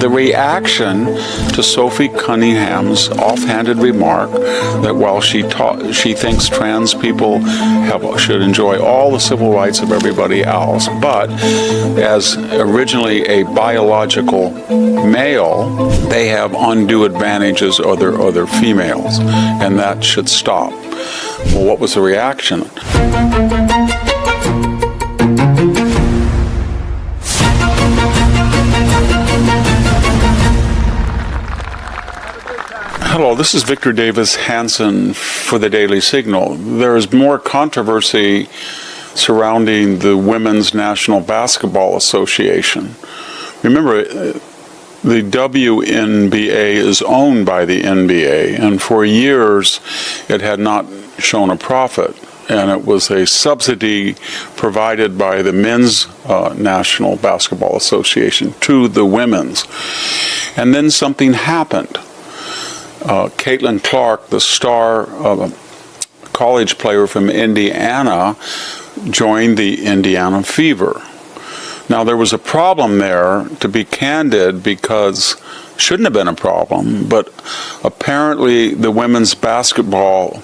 the reaction to Sophie Cunningham's offhanded remark that while she thinks trans people should enjoy all the civil rights of everybody else, but as originally a biological male, they have undue advantages over other females, and that should stop. Well, what was the reaction? Hello, this is Victor Davis Hanson for the Daily Signal. There is more controversy surrounding the Women's National Basketball Association. Remember, the WNBA is owned by the NBA, and for years it had not shown a profit. And it was a subsidy provided by the Men's National Basketball Association to the women's. And then something happened. Caitlin Clark, the star college player from Indiana, joined the Indiana Fever. Now, there was a problem there, to be candid, because shouldn't have been a problem, but apparently the Women's Basketball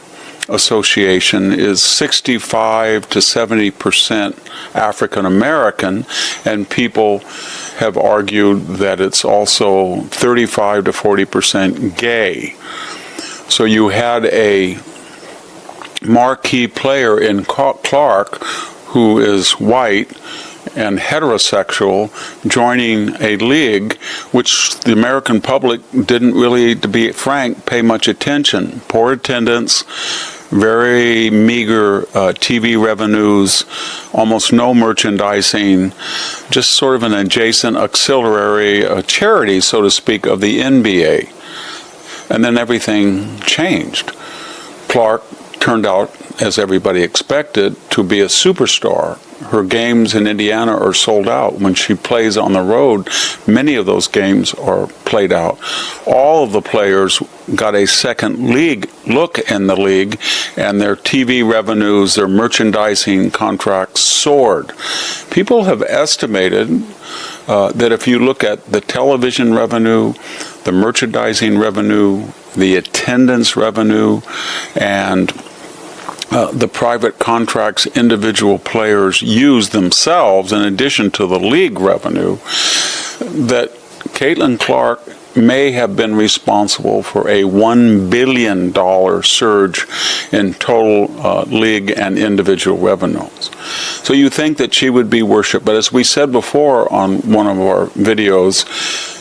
Association is 65 to 70% African American, and people have argued that it's also 35 to 40% gay. So you had a marquee player in Clark who is white and heterosexual joining a league which the American public didn't really, to be frank, pay much attention. Poor attendance, very meager TV revenues, almost no merchandising, just sort of an adjacent auxiliary charity, so to speak, of the NBA. And then everything changed. Clark turned out, as everybody expected, to be a superstar. Her games in Indiana are sold out. When she plays on the road, many of those games are played out. All of the players got a second look in the league, and their TV revenues, their merchandising contracts soared. People have estimated that if you look at the television revenue, the merchandising revenue, the attendance revenue, and the private contracts individual players use themselves in addition to the league revenue, that Caitlin Clark may have been responsible for a $1 billion surge in total league and individual revenues. So you think that she would be worshipped, but as we said before on one of our videos,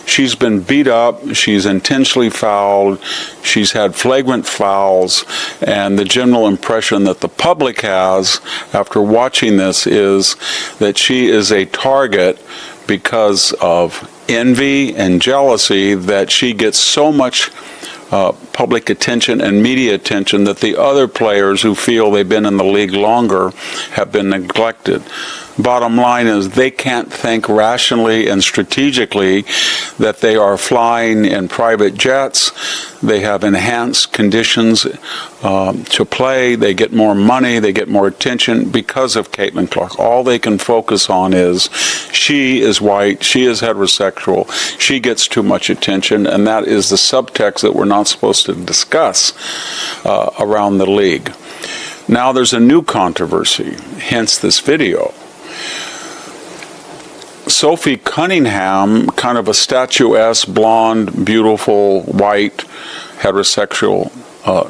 she's been beat up, she's intentionally fouled, she's had flagrant fouls, and the general impression that the public has after watching this is that she is a target because of envy and jealousy, that she gets so much public attention and media attention that the other players who feel they've been in the league longer have been neglected. Bottom line is they can't think rationally and strategically that they are flying in private jets, they have enhanced conditions to play, they get more money, they get more attention because of Caitlin Clark. All they can focus on is she is white, she is heterosexual, she gets too much attention, and that is the subtext that we're not supposed to discuss around the league. Now there's a new controversy, hence this video. Sophie Cunningham, kind of a statuesque, blonde, beautiful, white, heterosexual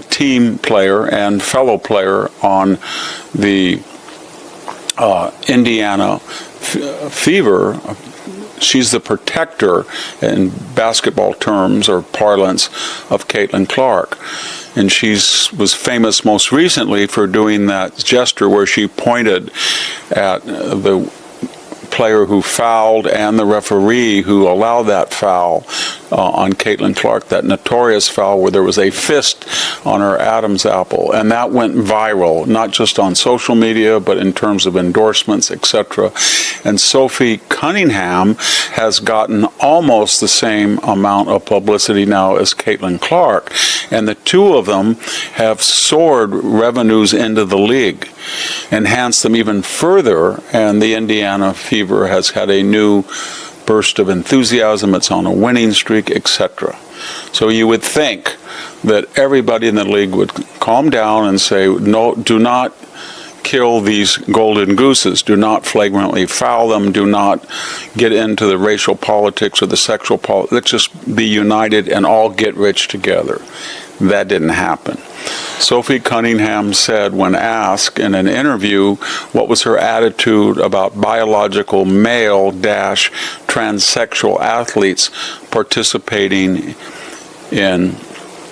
team player and fellow player on the Indiana Fever. She's the protector, in basketball terms or parlance, of Caitlin Clark. And she was famous most recently for doing that gesture where she pointed at the player who fouled and the referee who allowed that foul on Caitlin Clark, that notorious foul where there was a fist on her Adam's apple. And that went viral, not just on social media, but in terms of endorsements, etc. And Sophie Cunningham has gotten almost the same amount of publicity now as Caitlin Clark. And the two of them have soared revenues into the league, enhanced them even further, and the Indiana Fever has had a new burst of enthusiasm, it's on a winning streak, etc. So you would think that everybody in the league would calm down and say, no, do not kill these golden gooses, do not flagrantly foul them, do not get into the racial politics or the sexual politics, let's just be united and all get rich together. That didn't happen. Sophie Cunningham said, when asked in an interview what was her attitude about biological male-transsexual athletes participating in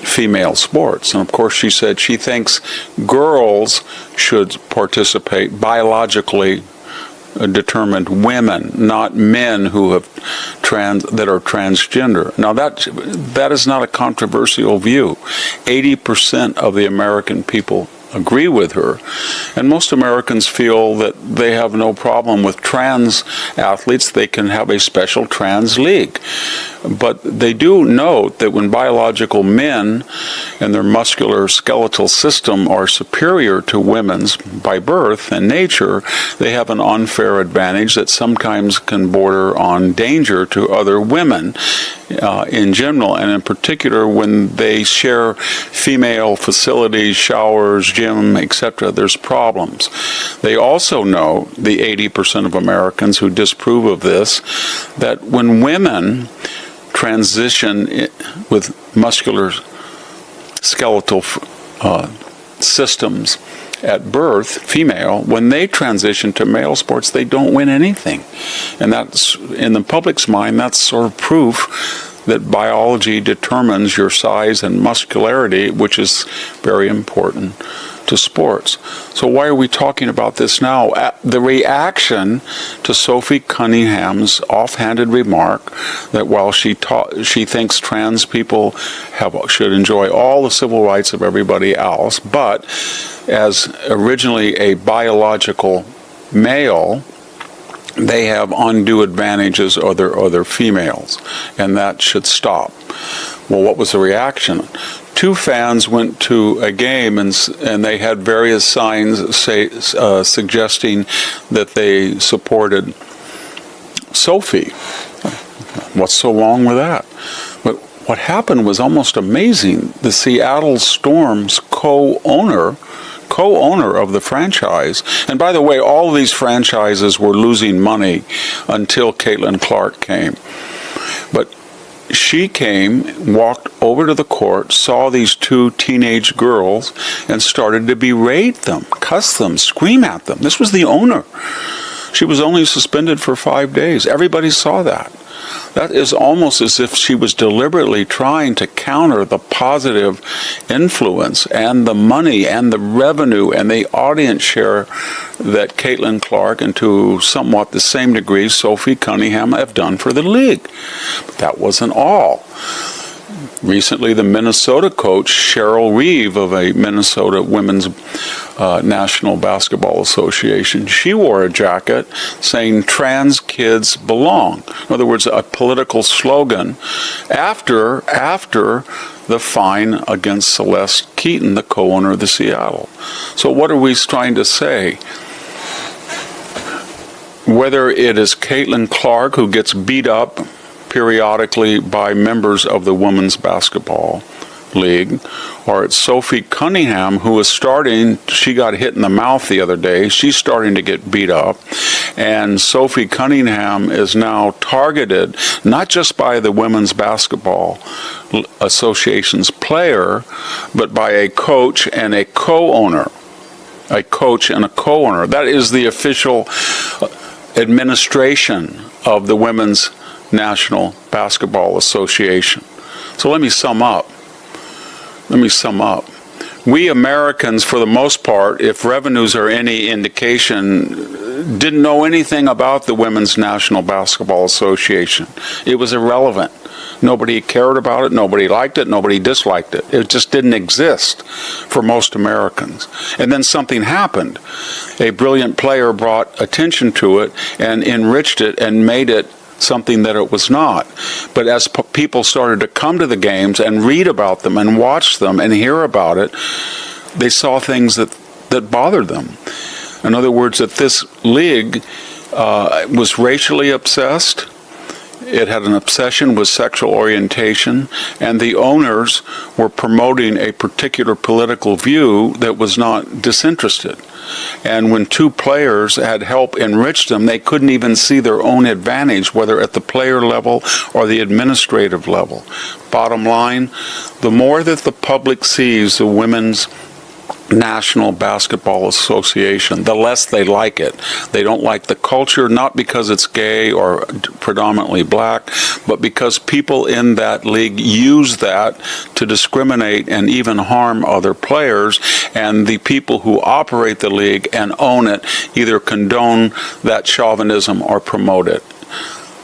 female sports. And of course she said she thinks girls should participate, biologically determined women, not men who have that are transgender. Now that is not a controversial view. 80% of the American people agree with her, and most Americans feel that they have no problem with trans athletes. They can have a special trans league. But they do note that when biological men and their muscular skeletal system are superior to women's by birth and nature, they have an unfair advantage that sometimes can border on danger to other women in general, and in particular when they share female facilities, showers, gym, etc., there's problems. They also know, the 80% of Americans who disapprove of this, that when women transition with muscular skeletal systems at birth, female, when they transition to male sports, they don't win anything. And that's, in the public's mind, that's sort of proof that biology determines your size and muscularity, which is very important to sports. So why are we talking about this now? The reaction to Sophie Cunningham's offhanded remark that while she thinks trans people should enjoy all the civil rights of everybody else, but as originally a biological male, they have undue advantages over females, and that should stop. Well, what was the reaction? Two fans went to a game and they had various signs suggesting that they supported Sophie. What's so wrong with that? But what happened was almost amazing. The Seattle Storm's co-owner of the franchise, and by the way, all of these franchises were losing money until Caitlin Clark came. But she came, walked over to the court, saw these two teenage girls, and started to berate them, cuss them, scream at them. This was the owner. She was only suspended for 5 days. Everybody saw that. That is almost as if she was deliberately trying to counter the positive influence and the money and the revenue and the audience share that Caitlin Clark and to somewhat the same degree Sophie Cunningham have done for the league. But that wasn't all. Recently, the Minnesota coach, Cheryl Reeve of a Minnesota Women's National Basketball Association, she wore a jacket saying trans kids belong. In other words, a political slogan after the fine against Celeste Keaton, the co-owner of the Seattle. So what are we trying to say? Whether it is Caitlin Clark who gets beat up periodically by members of the Women's Basketball League, or it's Sophie Cunningham who is she got hit in the mouth the other day, she's starting to get beat up, and Sophie Cunningham is now targeted not just by the Women's Basketball Association's player, but by a coach and a co-owner. A coach and a co-owner. That is the official administration of the Women's National Basketball Association. So let me sum up. We Americans, for the most part, if revenues are any indication, didn't know anything about the Women's National Basketball Association. It was irrelevant. Nobody cared about it, nobody liked it, nobody disliked it. It just didn't exist for most Americans. And then something happened. A brilliant player brought attention to it and enriched it and made it something that it was not. But as people started to come to the games and read about them and watch them and hear about it, they saw things that bothered them. In other words, that this league was racially obsessed. It had an obsession with sexual orientation, and the owners were promoting a particular political view that was not disinterested. And when two players had help enrich them, they couldn't even see their own advantage, whether at the player level or the administrative level. Bottom line, the more that the public sees the Women's National Basketball Association, the less they like it. They don't like the culture, not because it's gay or predominantly black, but because people in that league use that to discriminate and even harm other players, and the people who operate the league and own it either condone that chauvinism or promote it.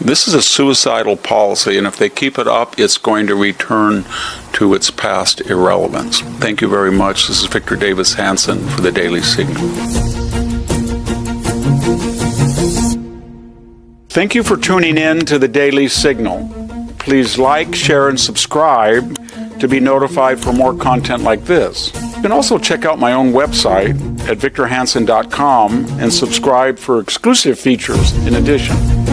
This is a suicidal policy, and if they keep it up, it's going to return to its past irrelevance. Thank you very much. This is Victor Davis Hanson for the Daily Signal. Thank you for tuning in to the Daily Signal. Please like, share, and subscribe to be notified for more content like this. You can also check out my own website at victorhanson.com and subscribe for exclusive features in addition.